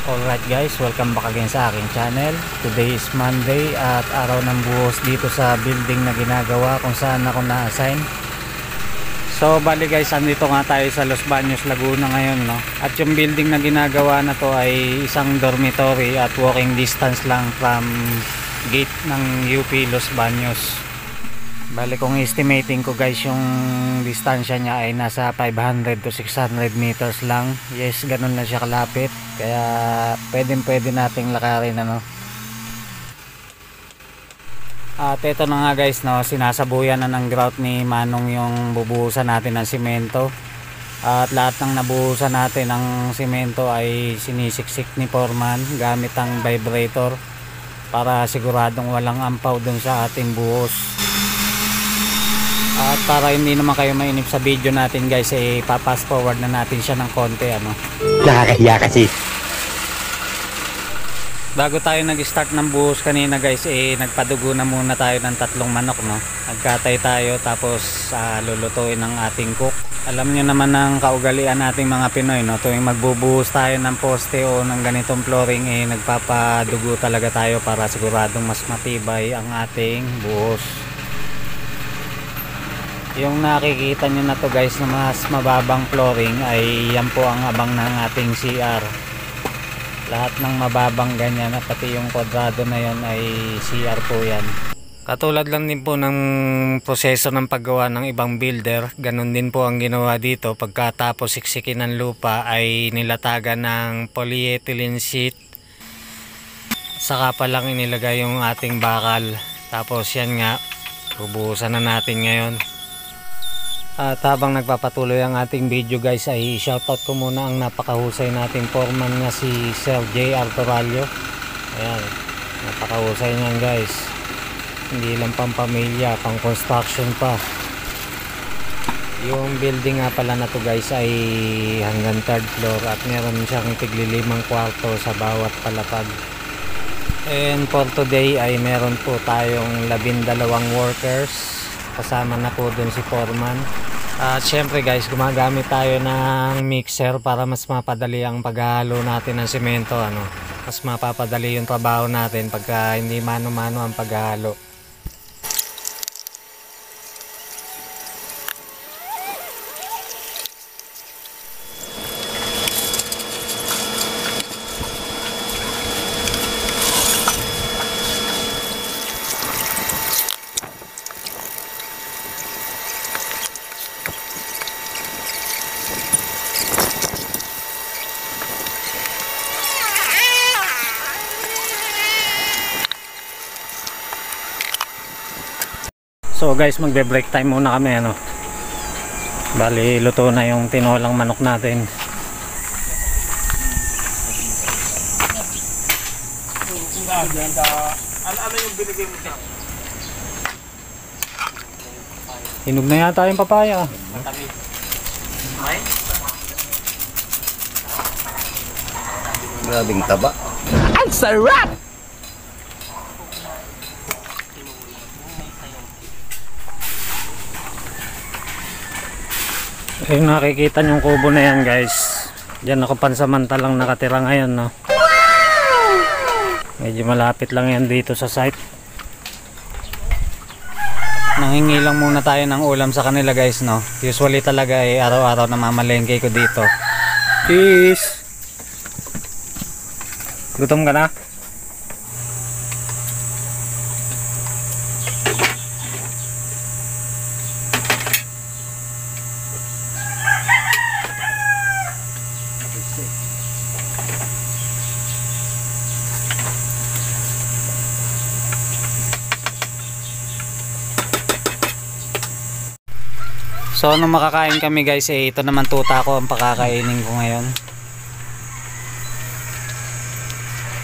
Alright guys, welcome back again sa aking channel. Today is Monday at araw ng buhos dito sa building na ginagawa kung saan ako na-assign. So bali guys, andito nga tayo sa Los Baños, Laguna ngayon, no? At yung building na ginagawa na to ay isang dormitory at walking distance lang from gate ng UP Los Baños. Bali kung estimating ko guys, yung distansya niya ay nasa 500 to 600 meters lang. Yes, ganun na siya kalapit. Kaya pwede nating lakarin, ano. At ito na nga guys, no, sinasabuyan na ng grout ni Manong yung bubuhusan natin ng simento. At lahat ng nabuhusan natin ng simento ay sinisiksik ni Foreman gamit ang vibrator para siguradong walang ampaw dun sa ating buhos. At para hindi naman kayo mainip sa video natin guys, pass forward na natin siya ng konti, ano. Nakakahiya kasi. Bago tayo nag-start ng buhos kanina guys, nagpadugo na muna tayo ng 3 manok, no. Nagkatay tayo tapos lulutuin ng ating cook. Alam niyo naman ang kaugalian nating mga Pinoy, no. Tuwing magbubuhos tayo ng poste o ng ganitong flooring, nagpapadugo talaga tayo para siguradong mas matibay ang ating buhos. Yung nakikita nyo na to guys na mas mababang flooring ay yan po ang abang ng ating CR. Lahat ng mababang ganyan at pati yung kwadrado na yon ay CR po yan. Katulad lang din po ng proseso ng paggawa ng ibang builder, ganun din po ang ginawa dito. Pagkatapos siksikin ng lupa ay nilatagan ng polyethylene sheet, saka pa lang inilagay yung ating bakal. Tapos yan nga, bubuhusan na natin ngayon. At habang nagpapatuloy ang ating video guys, ay shoutout ko muna ang napakahusay nating foreman na si Sir J. Artoralio. Ayan, napakahusay niyan guys. Hindi lang pang pamilya, pang construction pa. Yung building nga pala na to guys ay hanggang 3rd floor at meron siyang tigli-5 kwarto sa bawat palapag. And for today ay meron po tayong 12 workers. Kasama na po dun si foreman. At syempre guys, gumagamit tayo ng mixer para mas mapadali ang paghahalo natin ng semento, ano. Mas mapapadali yung trabaho natin pagka hindi mano-mano ang paghahalo. So guys, magbe-break time muna kami, ano. Bali luto na yung tinolang manok natin. Ano yung binigay mo siya? Hinog na yata yung papaya. Matamis. Ay? Grabing taba. Ang sarap! Yung nakikita yung kubo na yan guys, diyan ako pansamantalang nakatira ngayon, no. Medyo malapit lang yan dito sa site. Nanghingi lang muna tayo ng ulam sa kanila guys, no. Usually talaga araw-araw na mamalengke ko dito. Peace. Gutom ka na? So nung makakain kami guys, ito naman tuta ko ang pakakainin ko ngayon.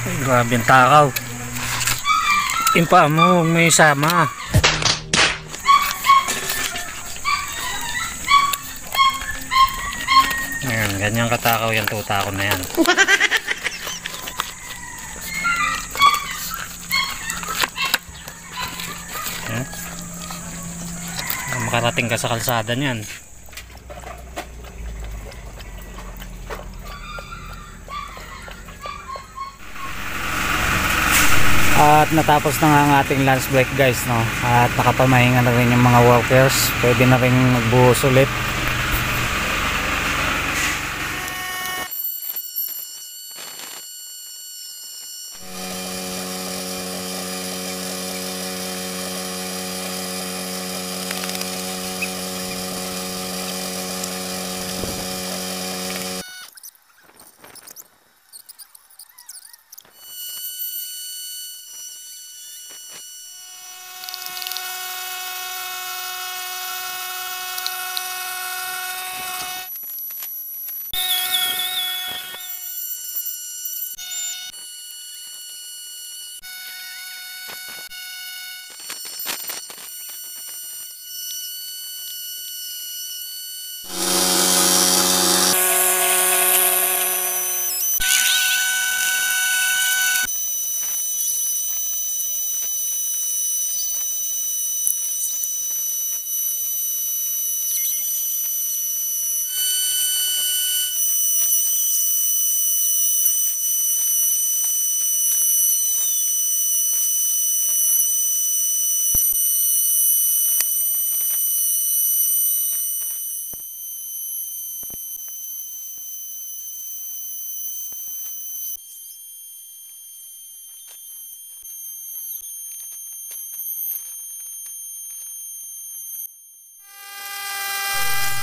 Ay, grabe ang takaw. Impa mo, may sama. Ayan, ganyan katakaw yung tuta ko na yan. Makarating ka sa kalsada niyan. At natapos na nga ang ating lunch break guys, no? At nakapamahinga na rin yung mga workers. Pwede na rin magbuhos ulit.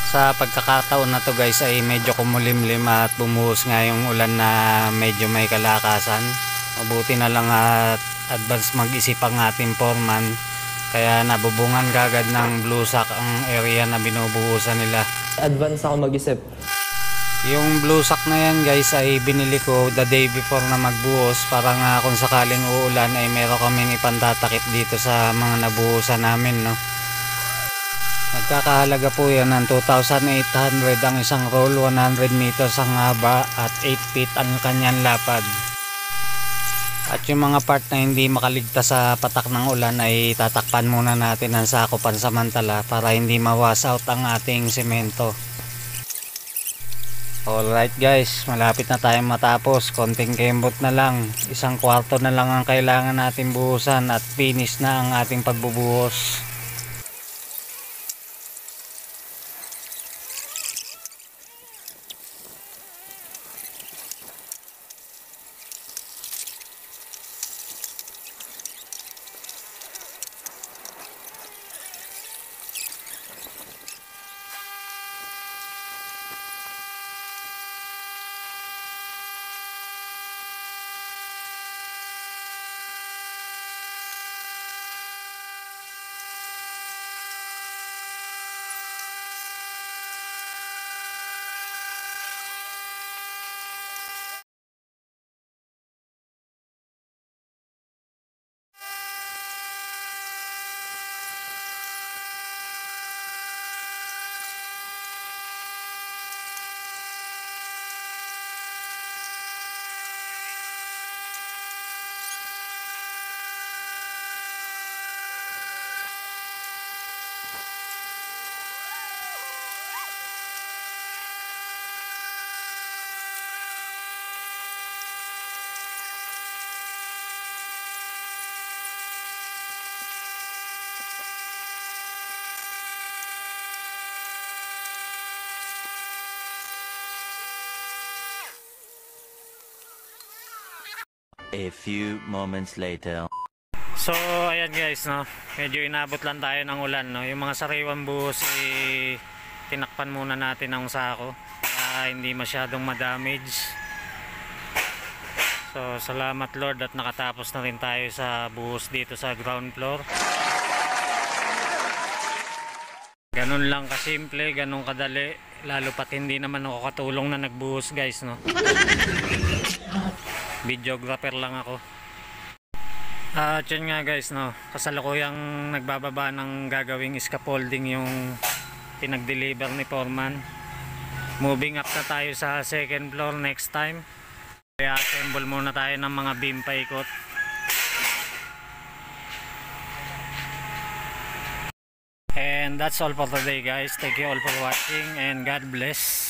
Sa pagkakataon na to guys ay medyo kumulimlim at bumuhos nga yung ulan na medyo may kalakasan. Mabuti na lang at advance mag-isip ang ating foreman, kaya nabubungan kagad ng blue sack ang area na binubuhusan nila. Advance ako mag-isip. Yung blue sack na yan guys ay binili ko the day before na magbuhos, para nga kung sakaling uulan ay meron kaming ipantatakip dito sa mga nabuhusan namin, no? Nagkakahalaga po yan ng 2,800 ang isang roll, 100 meters ang haba at 8 feet ang kanyang lapad. At yung mga part na hindi makaligtas sa patak ng ulan ay tatakpan muna natin ng sako pansamantala para hindi ma-wash out ang ating semento. Alright guys, malapit na tayong matapos. Konting kembot na lang. 1 kwarto na lang ang kailangan natin buhusan at finish na ang ating pagbubuhos. A few moments later. So ayan guys, no, medyo inabot lang tayo ng ulan, no. Yung mga sariwang buhos tinakpan muna natin ng sako para hindi masyadong ma-damage. So salamat Lord at nakatapos na rin tayo sa buhos dito sa ground floor. Ganun lang kasimple, ganun kadali, lalo pat hindi naman ako katulong na nagbuhos guys, no. Videographer lang ako. At yun nga guys, no, kasalukuyang nagbababa ng gagawing scaffolding yung pinag-deliver ni foreman. Moving up na tayo sa second floor next time. Kaya assemble muna tayo ng mga beam paikot. And that's all for today guys. Thank you all for watching and God bless.